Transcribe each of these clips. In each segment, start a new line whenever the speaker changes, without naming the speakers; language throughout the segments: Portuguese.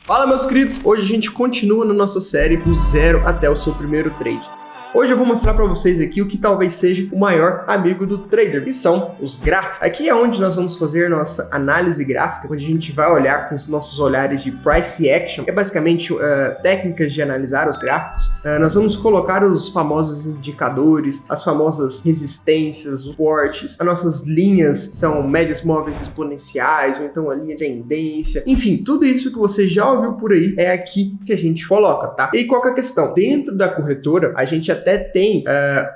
Fala, meus queridos! Hoje a gente continua na nossa série do zero até o seu primeiro trade. Hoje eu vou mostrar para vocês aqui o que talvez seja o maior amigo do trader, que são os gráficos. Aqui é onde nós vamos fazer nossa análise gráfica, onde a gente vai olhar com os nossos olhares de price action, que é basicamente técnicas de analisar os gráficos. Nós vamos colocar os famosos indicadores, as famosas resistências, os suportes, as nossas linhas são médias móveis exponenciais, ou então a linha de tendência, enfim, tudo isso que você já ouviu por aí é aqui que a gente coloca, tá? E qual que é a questão? Dentro da corretora, a gente até tem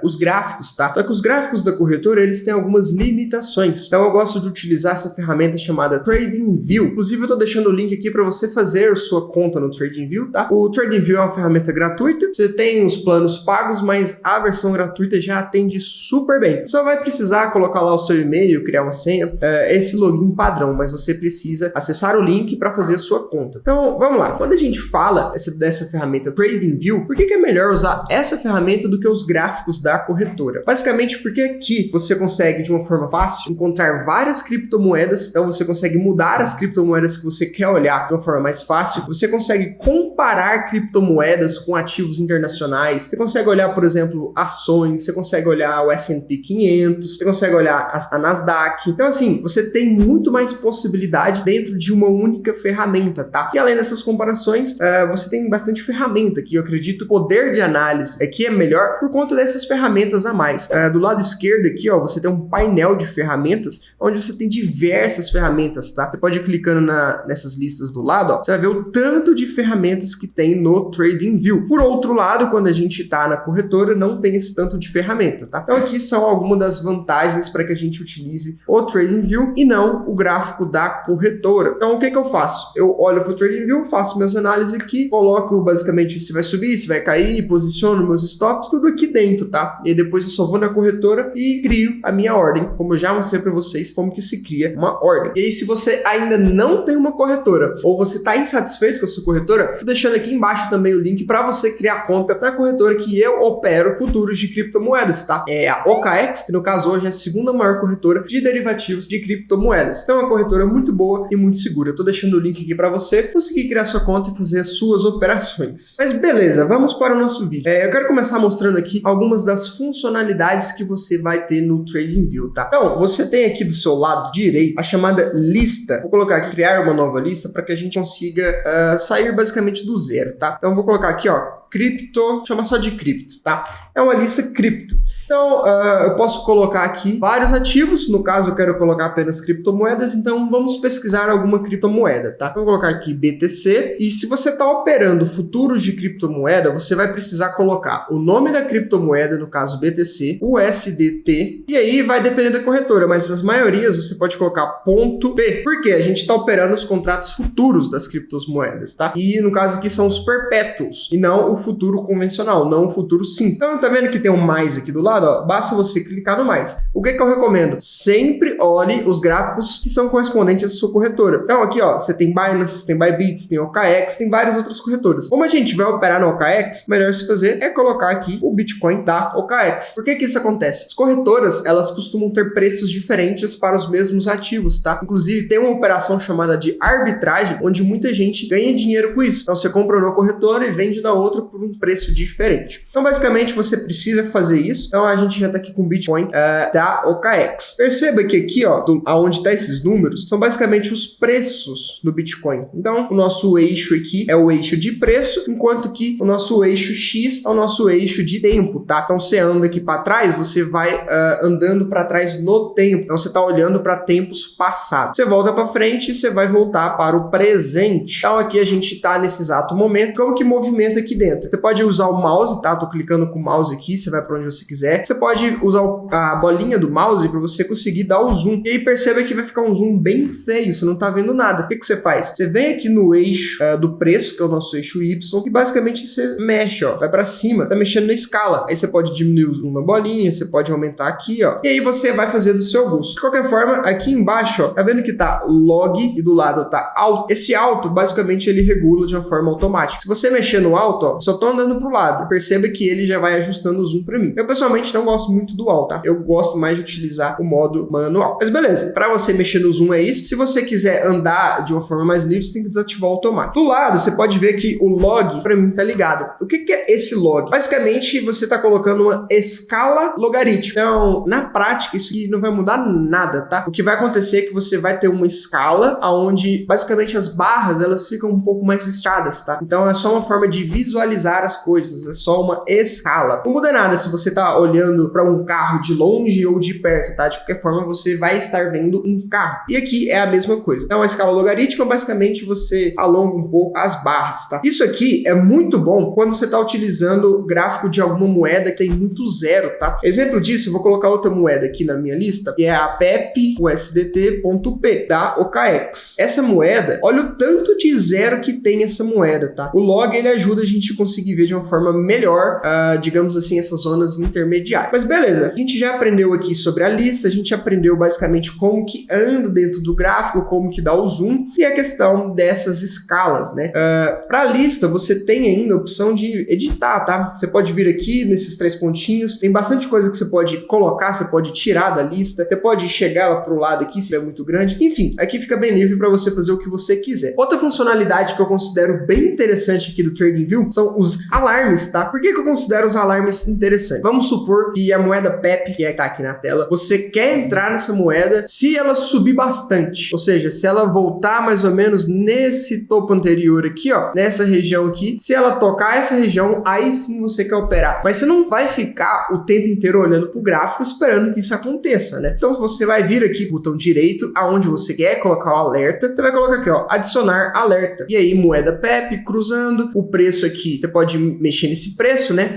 os gráficos, tá? Só que os gráficos da corretora, eles têm algumas limitações. Então eu gosto de utilizar essa ferramenta chamada TradingView. Inclusive eu tô deixando o link aqui para você fazer sua conta no TradingView, tá? O TradingView é uma ferramenta gratuita. Você tem os planos pagos, mas a versão gratuita já atende super bem. Só vai precisar colocar lá o seu e-mail, criar uma senha, esse login padrão, mas você precisa acessar o link para fazer a sua conta. Então, vamos lá. Quando a gente fala dessa ferramenta TradingView, por que é melhor usar essa ferramenta do que os gráficos da corretora? Basicamente porque aqui você consegue, de uma forma fácil, encontrar várias criptomoedas. Então você consegue mudar as criptomoedas que você quer olhar de uma forma mais fácil. Você consegue comparar criptomoedas com ativos internacionais. Você consegue olhar, por exemplo, ações. Você consegue olhar o S&P 500. Você consegue olhar a Nasdaq. Então assim, você tem muito mais possibilidade dentro de uma única ferramenta, tá? E além dessas comparações, você tem bastante ferramenta que eu acredito o poder de análise aqui é melhor por conta dessas ferramentas a mais. Do lado esquerdo aqui, ó, você tem um painel de ferramentas onde você tem diversas ferramentas, tá? Você pode ir clicando nessas listas do lado, ó, você vai ver o tanto de ferramentas que tem no TradingView. Por outro lado, quando a gente tá na corretora, não tem esse tanto de ferramenta, tá? Então aqui são algumas das vantagens para que a gente utilize o TradingView e não o gráfico da corretora. Então o que eu faço? Eu olho para o TradingView, faço minhas análises aqui, coloco basicamente se vai subir, se vai cair, posiciono meus stops, tudo aqui dentro, tá? E aí depois eu só vou na corretora e crio a minha ordem, como eu já mostrei para vocês como que se cria uma ordem. E aí se você ainda não tem uma corretora ou você está insatisfeito com a sua corretora, tô deixando aqui embaixo também o link para você criar conta na corretora que eu opero futuros de criptomoedas, tá? É a OKX, que no caso hoje é a segunda maior corretora de derivativos de criptomoedas. Então é uma corretora muito boa e muito segura. Eu tô deixando o link aqui para você conseguir criar sua conta e fazer as suas operações. Mas beleza, vamos para o nosso vídeo. Eu quero começar mostrando aqui algumas das funcionalidades que você vai ter no TradingView, tá? Então, você tem aqui do seu lado direito a chamada lista. Vou colocar aqui, criar uma nova lista para que a gente consiga sair basicamente do zero, tá? Então, vou colocar aqui, ó, cripto, chama só de cripto, tá? É uma lista cripto. Então, eu posso colocar aqui vários ativos, no caso eu quero colocar apenas criptomoedas, então vamos pesquisar alguma criptomoeda, tá? Então, vou colocar aqui BTC, e se você está operando futuros de criptomoeda, você vai precisar colocar o nome da criptomoeda, no caso BTC, USDT, e aí vai depender da corretora, mas as maiorias você pode colocar .P, porque a gente está operando os contratos futuros das criptomoedas, tá? E no caso aqui são os perpétuos, e não o futuro convencional, não o futuro sim. Então, tá vendo que tem um mais aqui do lado? Ó, basta você clicar no mais. O que eu recomendo? Sempre olhe os gráficos que são correspondentes à sua corretora. Então aqui, ó, você tem Binance, tem Bybit, tem OKX, tem várias outras corretoras. Como a gente vai operar no OKX, o melhor se fazer é colocar aqui o Bitcoin da OKX. Por que isso acontece? As corretoras, elas costumam ter preços diferentes para os mesmos ativos, tá? Inclusive tem uma operação chamada de arbitragem, onde muita gente ganha dinheiro com isso. Então você compra numa corretora e vende na outra por um preço diferente. Então basicamente você precisa fazer isso. Então a gente já está aqui com o Bitcoin da OKX. Perceba que aqui, ó, aonde tá esses números, são basicamente os preços do Bitcoin. Então, o nosso eixo aqui é o eixo de preço, enquanto que o nosso eixo X é o nosso eixo de tempo, tá? Então, você anda aqui para trás, você vai andando para trás no tempo. Então, você tá olhando para tempos passados. Você volta para frente e você vai voltar para o presente. Então, aqui a gente tá nesse exato momento. Como que movimenta aqui dentro? Você pode usar o mouse, tá? Tô clicando com o mouse aqui, você vai para onde você quiser. Você pode usar a bolinha do mouse para você conseguir dar o zoom. E aí perceba que vai ficar um zoom bem feio, você não tá vendo nada. O que você faz? Você vem aqui no eixo do preço, que é o nosso eixo Y, e basicamente você mexe, ó, vai para cima, tá mexendo na escala. Aí você pode diminuir o zoom na bolinha, você pode aumentar aqui, ó. E aí você vai fazer do seu gosto. De qualquer forma, aqui embaixo, ó, tá vendo que tá log e do lado tá alto? Esse alto, basicamente, ele regula de uma forma automática. Se você mexer no alto, ó, só tô andando pro lado. Perceba que ele já vai ajustando o zoom pra mim. Eu pessoalmente não gosto muito do dual, tá? Eu gosto mais de utilizar o modo manual. Mas beleza, pra você mexer no zoom é isso. Se você quiser andar de uma forma mais livre, você tem que desativar o automático. Do lado, você pode ver que o log pra mim tá ligado. O que é esse log? Basicamente, você tá colocando uma escala logarítmica. Então, na prática, isso aqui não vai mudar nada, tá? O que vai acontecer é que você vai ter uma escala onde, basicamente, as barras, elas ficam um pouco mais esticadas, tá? Então, é só uma forma de visualizar as coisas, é só uma escala. Não muda nada se você tá olhando para um carro de longe ou de perto, tá? De qualquer forma, você vai estar vendo um carro. E aqui é a mesma coisa. Então, a escala logarítmica, basicamente, você alonga um pouco as barras, tá? Isso aqui é muito bom quando você tá utilizando gráfico de alguma moeda que tem muito zero, tá? Exemplo disso, eu vou colocar outra moeda aqui na minha lista, que é a PEP USDT.P, da OKX. Essa moeda, olha o tanto de zero que tem essa moeda, tá? O log, ele ajuda a gente a conseguir ver de uma forma melhor, digamos assim, essas zonas intermediárias. Mas beleza, a gente já aprendeu aqui sobre a lista, a gente aprendeu basicamente como que anda dentro do gráfico, como que dá o zoom e a questão dessas escalas, né? Para a lista, você tem ainda a opção de editar, tá? Você pode vir aqui nesses 3 pontinhos, tem bastante coisa que você pode colocar, você pode tirar da lista, você pode chegar lá pro lado aqui se é muito grande, enfim, aqui fica bem livre para você fazer o que você quiser. Outra funcionalidade que eu considero bem interessante aqui do TradingView são os alarmes, tá? Por que eu considero os alarmes interessantes? Vamos supor que a moeda PEP, que tá aqui na tela, você quer entrar nessa moeda se ela subir bastante, ou seja, se ela voltar mais ou menos nesse topo anterior aqui, ó, nessa região aqui, se ela tocar essa região, aí sim você quer operar. Mas você não vai ficar o tempo inteiro olhando pro gráfico esperando que isso aconteça, né? Então você vai vir aqui com o botão direito, aonde você quer colocar o alerta, você vai colocar aqui, ó, adicionar alerta. E aí, moeda PEP, cruzando, o preço aqui, você pode mexer nesse preço, né?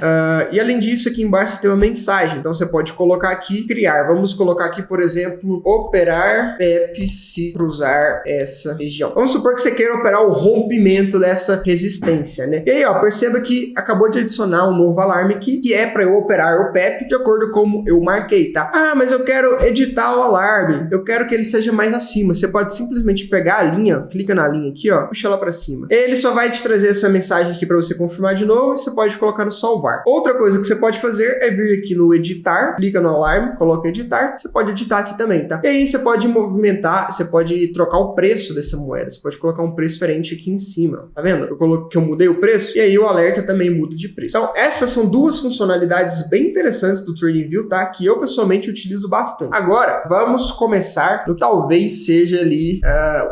E além disso, aqui embaixo você tem uma mensagem, então você pode colocar aqui, criar. Vamos colocar aqui, por exemplo, operar PEP se cruzar essa região. Vamos supor que você queira operar o rompimento dessa resistência, né? E aí, ó, perceba que acabou de adicionar um novo alarme aqui, que é para eu operar o PEP de acordo com como eu marquei, tá? Ah, mas eu quero editar o alarme, eu quero que ele seja mais acima. Você pode simplesmente pegar a linha, clica na linha aqui, ó, puxa ela para cima. Ele só vai te trazer essa mensagem aqui para você confirmar de novo e você pode colocar no salvar. Outra coisa que você pode fazer é vir aqui no editar, clica no alarme, coloca editar, você pode editar aqui também, tá? E aí você pode movimentar, você pode trocar o preço dessa moeda, você pode colocar um preço diferente aqui em cima, tá vendo? Eu coloquei que eu mudei o preço e aí o alerta também muda de preço. Então essas são duas funcionalidades bem interessantes do TradingView, tá? Que eu pessoalmente utilizo bastante. Agora, vamos começar no que talvez seja ali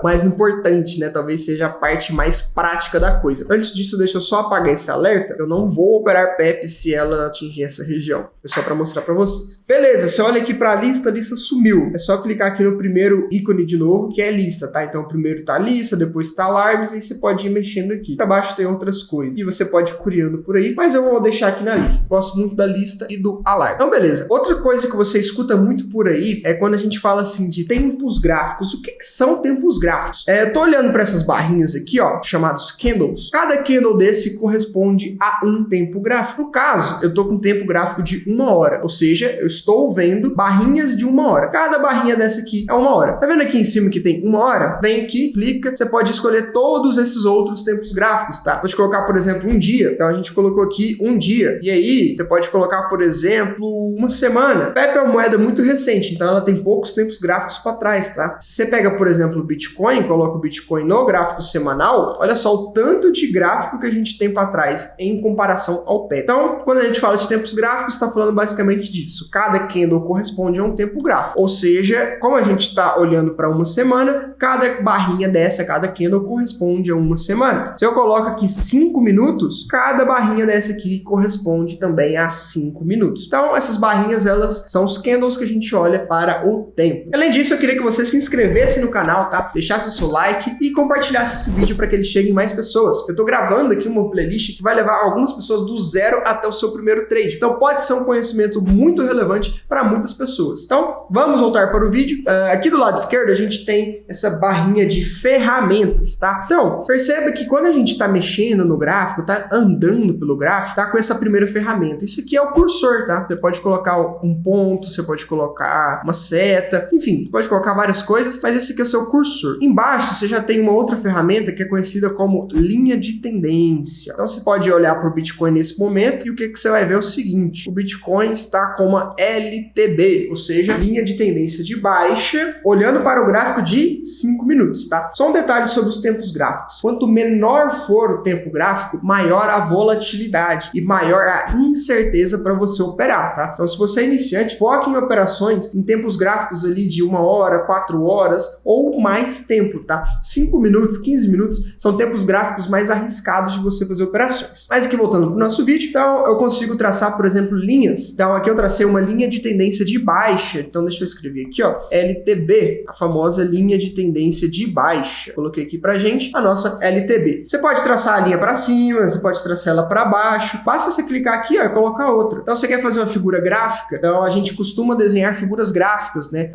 o mais importante, né? Talvez seja a parte mais prática da coisa. Antes disso, deixa eu só apagar esse alerta. Eu não vou operar PEP se ela atingir essa região. É só para mostrar para vocês. Beleza, você olha aqui para a lista sumiu. É só clicar aqui no primeiro ícone de novo, que é lista, tá? Então, primeiro tá a lista, depois tá alarmes, aí você pode ir mexendo aqui. Para baixo tem outras coisas. E você pode ir curiando por aí, mas eu vou deixar aqui na lista. Gosto muito da lista e do alarme. Então, beleza. Outra coisa que você escuta muito por aí é quando a gente fala assim de tempos gráficos. O que são tempos gráficos? Eu tô olhando para essas barrinhas aqui, ó, chamados candles. Cada candle desse corresponde a um tempo gráfico. No caso, eu tô com um tempo gráfico de 1 hora, ou seja, eu estou vendo barrinhas de 1 hora. Cada barrinha dessa aqui é 1 hora. Tá vendo aqui em cima que tem 1 hora? Vem aqui, clica, você pode escolher todos esses outros tempos gráficos, tá? Pode colocar, por exemplo, um dia. Então a gente colocou aqui um dia. E aí, você pode colocar, por exemplo, uma semana. PEP é uma moeda muito recente, então ela tem poucos tempos gráficos para trás, tá? Se você pega, por exemplo, o Bitcoin, coloca o Bitcoin no gráfico semanal, olha só o tanto de gráfico que a gente tem para trás em comparação ao PEP. Então, quando a gente fala de tempos gráficos, está falando basicamente disso. Cada candle corresponde a um tempo gráfico. Ou seja, como a gente está olhando para uma semana, cada barrinha dessa, cada candle corresponde a uma semana. Se eu coloco aqui 5 minutos, cada barrinha dessa aqui corresponde também a 5 minutos. Então, essas barrinhas, elas são os candles que a gente olha para o tempo. Além disso, eu queria que você se inscrevesse no canal, tá? Deixasse o seu like e compartilhasse esse vídeo para que ele chegue em mais pessoas. Eu tô gravando aqui uma playlist que vai levar algumas pessoas do zero até o seu primeiro trade. Então, pode ser um conhecimento muito relevante para muitas pessoas. Então, vamos voltar para o vídeo. Aqui do lado esquerdo, a gente tem essa barrinha de ferramentas, tá? Então, perceba que quando a gente tá mexendo no gráfico, tá andando pelo gráfico, tá com essa primeira ferramenta. Isso aqui é o cursor, tá? Você pode colocar um ponto, você pode colocar uma seta, enfim, pode colocar várias coisas, mas esse aqui é o seu cursor. Embaixo, você já tem uma outra ferramenta que é conhecida como linha de tendência. Então, você pode olhar para o Bitcoin nesse momento e o que você vai ver é o seguinte: o Bitcoin está com uma LTB, ou seja, linha de tendência de baixa, olhando para o gráfico de 5 minutos, tá? Só um detalhe sobre os tempos gráficos. Quanto menor for o tempo gráfico, maior a volatilidade e maior a incerteza para você operar, tá? Então, se você é iniciante, foque em operações em tempos gráficos ali de 1 hora, 4 horas ou mais tempo, tá? 5 minutos, 15 minutos são tempos gráficos mais arriscados de você fazer operações. Mas aqui voltando para o nosso vídeo, então eu consigo traçar, por exemplo, linhas. Então aqui eu tracei uma linha de tendência de baixa. Então deixa eu escrever aqui, ó, LTB, a famosa linha de tendência de baixa. Coloquei aqui pra gente a nossa LTB. Você pode traçar a linha para cima, você pode traçar ela para baixo. Basta você clicar aqui, ó, e colocar outra. Então você quer fazer uma figura gráfica? Então a gente costuma desenhar figuras gráficas, né?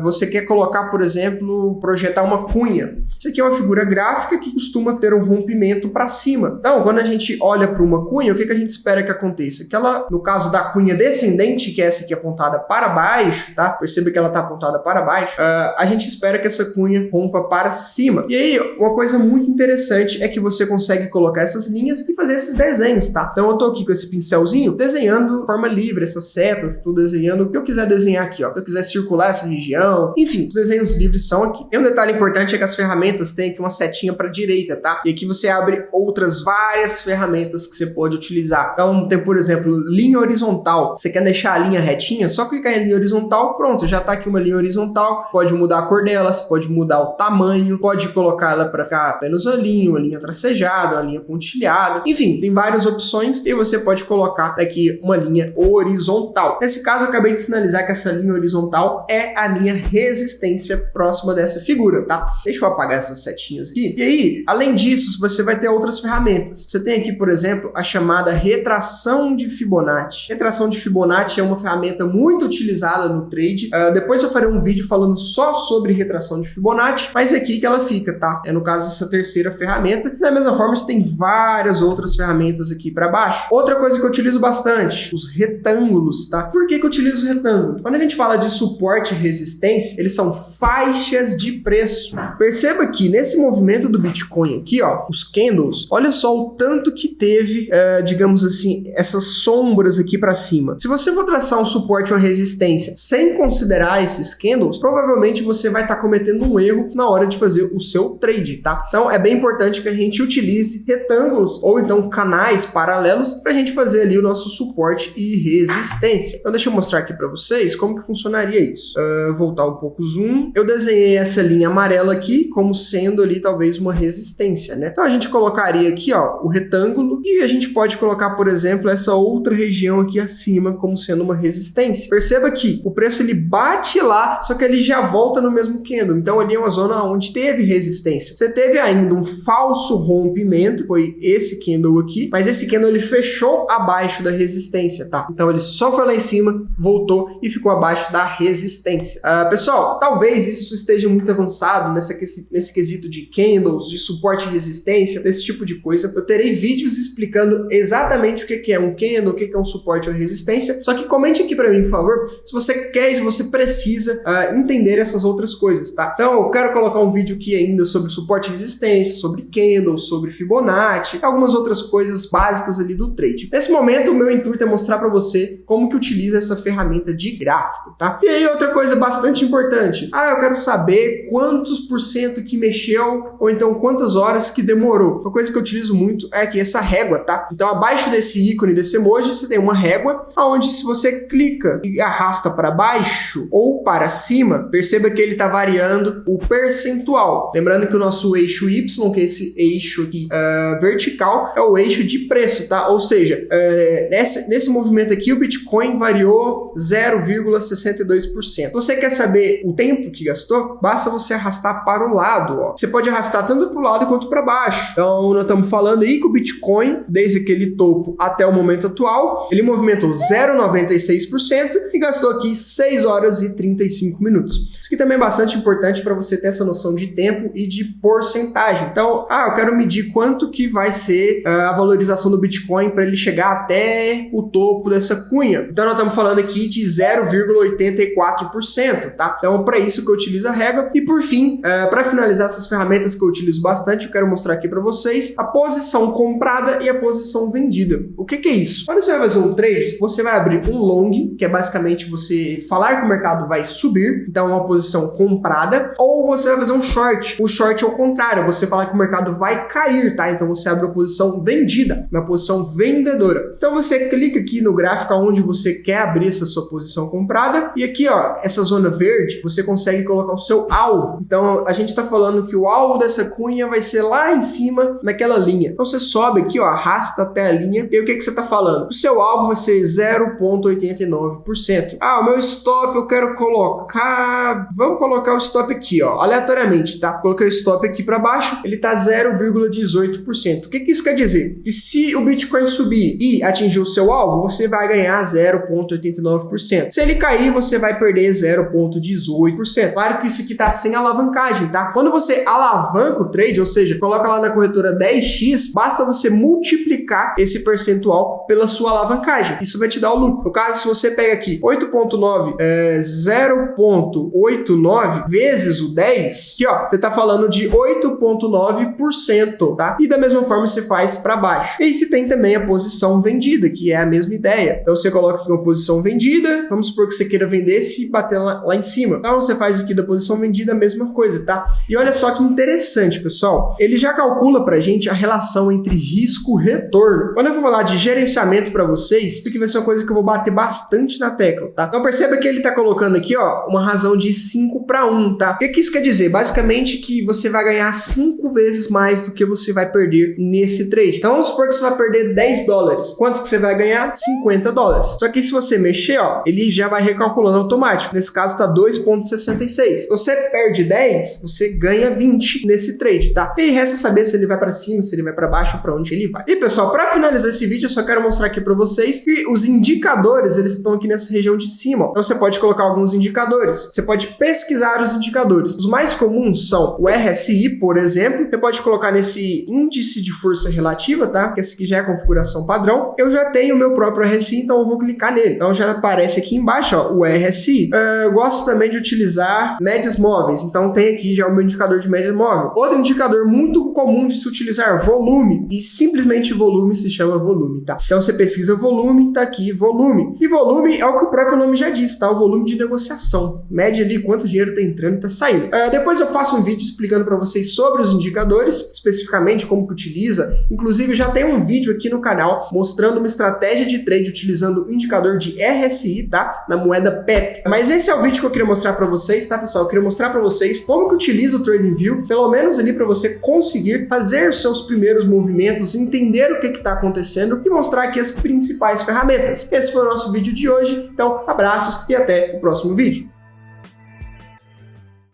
Você quer colocar, por exemplo, projetar uma cunha. Isso aqui é uma figura gráfica que costuma ter um rompimento para cima. Então, quando a gente olha para uma cunha, o que a gente espera que aconteça? Que ela, no caso da cunha descendente, que é essa aqui apontada para baixo, tá? Perceba que ela está apontada para baixo. A gente espera que essa cunha rompa para cima. E aí, uma coisa muito interessante é que você consegue colocar essas linhas e fazer esses desenhos, tá? Então, eu tô aqui com esse pincelzinho, desenhando de forma livre essas setas, tô desenhando o que eu quiser desenhar aqui, ó. Se eu quiser circular essa região, enfim, os desenhos livres são aqui. E um detalhe importante é que as ferramentas têm aqui uma setinha para direita, tá? E aqui você abre outras várias ferramentas que você pode utilizar. Então, tem, por exemplo, linha horizontal. Você quer deixar a linha retinha? Só clicar em linha horizontal, pronto, já tá aqui uma linha horizontal. Pode mudar a cor dela, você pode mudar o tamanho, pode colocar ela para ficar apenas uma linha tracejada, uma linha pontilhada. Enfim, tem várias opções e você pode colocar aqui uma linha horizontal. Nesse caso, eu acabei de sinalizar que essa linha horizontal é a minha resistência próxima dessa figura, tá? Deixa eu apagar essas setinhas aqui. E aí, além disso, você vai ter outras ferramentas. Você tem aqui, por exemplo, a chamada retração de Fibonacci. Retração de Fibonacci é uma ferramenta muito utilizada no trade. Depois eu farei um vídeo falando só sobre retração de Fibonacci, mas é aqui que ela fica, tá? É no caso dessa terceira ferramenta. Da mesma forma, você tem várias outras ferramentas aqui para baixo. Outra coisa que eu utilizo bastante, os retângulos, tá? Por que eu utilizo os retângulos? Quando a gente fala de suporte e resistência, eles são faixas de preço. Perceba que nesse movimento do Bitcoin aqui, ó, os candles, olha só o tanto que teve, digamos assim, essas sombras aqui para cima. Se você for traçar um suporte ou uma resistência sem considerar esses candles, provavelmente você vai estar cometendo um erro na hora de fazer o seu trade, tá? Então é bem importante que a gente utilize retângulos ou então canais paralelos para a gente fazer ali o nosso suporte e resistência. Então deixa eu mostrar aqui para vocês como que funcionaria isso. Voltar um pouco o zoom. Eu desenhei essa linha amarela aqui como sendo ali talvez uma resistência, né? Então a gente colocaria aqui, ó, o retângulo e a gente pode colocar, por exemplo, essa outra região aqui acima como sendo uma resistência. Perceba que o preço ele bate lá, só que ele já volta no mesmo candle. Então ali é uma zona onde teve resistência. Você teve ainda um falso rompimento, foi esse candle aqui, mas esse candle ele fechou abaixo da resistência, tá? Então ele só foi lá em cima, voltou e ficou abaixo da resistência. Pessoal, talvez isso esteja muito avançado nesse quesito de candles, de suporte e resistência, desse tipo de coisa. Eu terei vídeos explicando exatamente o que é um candle, o que é um suporte ou resistência. Só que comente aqui para mim, por favor, se você quer, se você precisa entender essas outras coisas, tá? Então eu quero colocar um vídeo aqui ainda sobre suporte e resistência, sobre candles, sobre Fibonacci, algumas outras coisas básicas ali do trade. Nesse momento, o meu intuito é mostrar para você como que utiliza essa ferramenta de gráfico, tá? E aí outra coisa bastante importante. Eu quero saber quantos por cento que mexeu ou então quantas horas que demorou. Uma coisa que eu utilizo muito é aqui essa régua, tá? Então abaixo desse ícone, desse emoji, você tem uma régua onde se você clica e arrasta para baixo ou para cima, perceba que ele está variando o percentual. Lembrando que o nosso eixo Y, que é esse eixo aqui vertical, é o eixo de preço, tá? Ou seja, nesse movimento aqui o Bitcoin variou 0,62%. Você quer saber o tempo que gastou? Basta você arrastar para o lado, ó. Você pode arrastar tanto para o lado quanto para baixo. Então, nós estamos falando aí que o Bitcoin, desde aquele topo até o momento atual, ele movimentou 0,96% e gastou aqui 6 horas e 35 minutos. Isso aqui também é bastante importante para você ter essa noção de tempo e de porcentagem. Então, eu quero medir quanto que vai ser a valorização do Bitcoin para ele chegar até o topo dessa cunha. Então, nós estamos falando aqui de 0,84%, tá? Então, para isso que eu utilizo a régua. E por fim, para finalizar essas ferramentas que eu utilizo bastante, eu quero mostrar aqui para vocês a posição posição comprada e a posição vendida. O que é isso? Quando você vai fazer um trade, você vai abrir um long, que é basicamente você falar que o mercado vai subir, então é uma posição comprada, ou você vai fazer um short. O short é o contrário, você falar que o mercado vai cair, tá? Então você abre uma posição vendida, uma posição vendedora. Então você clica aqui no gráfico onde você quer abrir essa sua posição comprada, e aqui, ó, essa zona verde, você consegue colocar o seu alvo. Então a gente está falando que o alvo dessa cunha vai ser lá em cima, naquela linha. Então você sobe aqui, ó, arrasta até a linha, e o que você está falando? O seu alvo vai ser 0,89%. Ah, o meu stop eu quero colocar... Vamos colocar o stop aqui, ó, aleatoriamente, tá? Coloquei o stop aqui para baixo, ele tá 0,18%. O que isso quer dizer? Que se o Bitcoin subir e atingir o seu alvo, você vai ganhar 0,89%. Se ele cair, você vai perder 0,18%. Claro que isso aqui tá sem alavancagem, tá? Quando você alavanca o trade, ou seja, coloca lá na corretora 10x, basta você multiplicar esse percentual pela sua alavancagem. Isso vai te dar o lucro. No caso, se você pega aqui 8,9, 0,89 vezes o 10, aqui ó, você tá falando de 8,9%, tá? E da mesma forma você faz para baixo. E se tem também a posição vendida, que é a mesma ideia. Então você coloca aqui uma posição vendida, vamos supor que você queira vender se bater lá em cima. Então você faz aqui da posição vendida a mesma coisa, tá? E olha só que interessante, pessoal. Ele já calcula pra gente a relação entre risco e retorno. Quando eu vou falar de gerenciamento para vocês, isso aqui vai ser uma coisa que eu vou bater bastante na tecla, tá? Então perceba que ele tá colocando aqui, ó, uma razão de 5:1, tá? O que isso quer dizer? Basicamente que você vai ganhar 5 vezes mais do que você vai perder nesse trade. Então vamos supor que você vai perder $10. Quanto que você vai ganhar? $50. Só que se você mexer, ó, ele já vai recalculando automático. Nesse caso tá 2,66. Se você perde 10, você ganha 20 nesse trade, tá? E resta saber se ele vai para cima, se ele vai para baixo, para onde ele vai. E pessoal, para finalizar esse vídeo, eu só quero mostrar aqui para vocês que os indicadores, eles estão aqui nessa região de cima. Então você pode colocar alguns indicadores. Você pode pesquisar os indicadores. Os mais comuns são o RSI, por exemplo. Você pode colocar nesse índice de força relativa, tá? Que esse aqui já é a configuração padrão. Eu já tenho o meu próprio RSI, então eu vou clicar nele. Então já aparece aqui embaixo, ó, o RSI. Eu gosto também de utilizar médias móveis. Então tem aqui já o meu indicador de média móvel. Outro indicador muito comum de se utilizar, volume. E simplesmente volume se chama volume, tá? Então você pesquisa volume, tá aqui volume. E volume é o que o próprio nome já diz, tá? O volume de negociação. Mede ali quanto dinheiro tá entrando e tá saindo. Depois eu faço um vídeo explicando para vocês sobre os indicadores, especificamente como que utiliza. Inclusive já tem um vídeo aqui no canal mostrando uma estratégia de trade utilizando o indicador de RSI, tá? Na moeda PEP. Mas esse é o vídeo que eu queria mostrar para vocês, tá, pessoal? Eu queria mostrar para vocês como que utiliza o TradingView, pelo menos ali para você conseguir fazer os seus primeiros movimentos, entender o que está acontecendo e mostrar aqui as principais ferramentas. Esse foi o nosso vídeo de hoje. Então, abraços e até o próximo vídeo.